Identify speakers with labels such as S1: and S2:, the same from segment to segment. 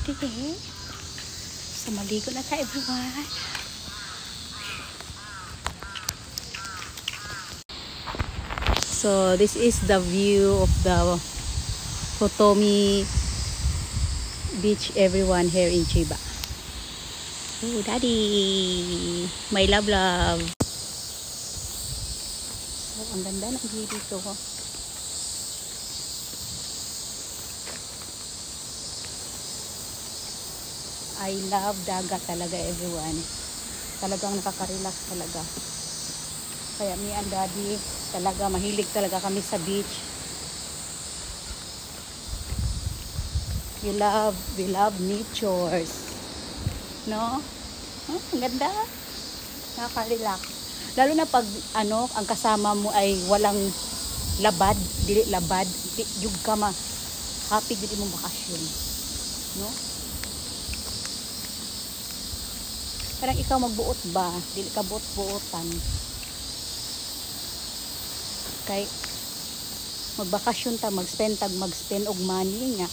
S1: morning. So, maligo na tayo, everyone. So, this is the view of the Kotomi Beach, everyone, here in Chiba. Oh, Daddy! My love. So, ang ganda ng view dito. I love dagat talaga, everyone. Talagang nakaka-relax talaga. Kaya me and Daddy talaga mahilig talaga kami sa beach. We love natures. No? Oh, ang ganda. Nakaka-relax. Lalo na pag ang kasama mo ay walang labad, dili labad, yung ka happy dili mo bakasyon. No? Parang ikaw magbuot ba? Dili ka buot-buotan. Kay magbakasyon ta, mag-spend og money nga.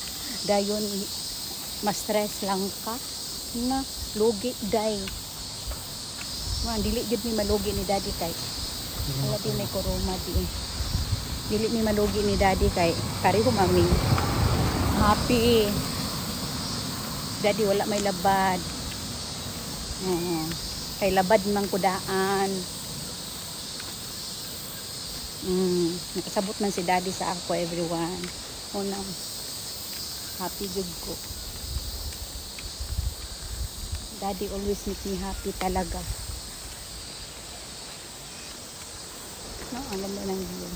S1: Dayon ma-stress lang ka na lugi day. Dili gid mi malugi ni Daddy kay. Wala di may corona di. Dili mi malugi ni Daddy kay pareho mami. Happy. Daddy wala may labad. Kay labad mang kudaan. Nakasabot man si Daddy sa ako, everyone. Happy good ko. Daddy always make me happy talaga. No, ang ganda ng view.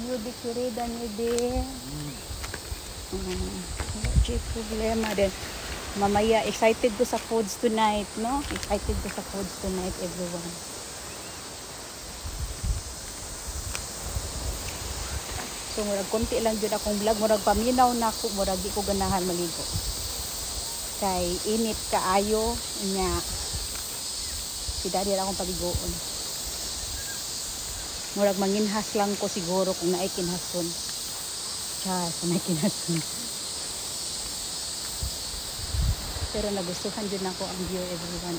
S1: View di kurida niyo din. Wala problema din. Mamaya, excited ko sa foods tonight, no? Excited ko sa foods tonight, everyone. So, murag konti lang dyan akong vlog. Murag paminaw na ako. Murag di ko ganahan maligo. Kay init kaayo niya. Si Daddy akong paligoon. Murag manginhas lang ko siguro kung naay kinhason. Kung naay kinhason. Pero nagustuhan din ako ang view, everyone.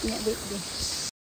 S1: Wait.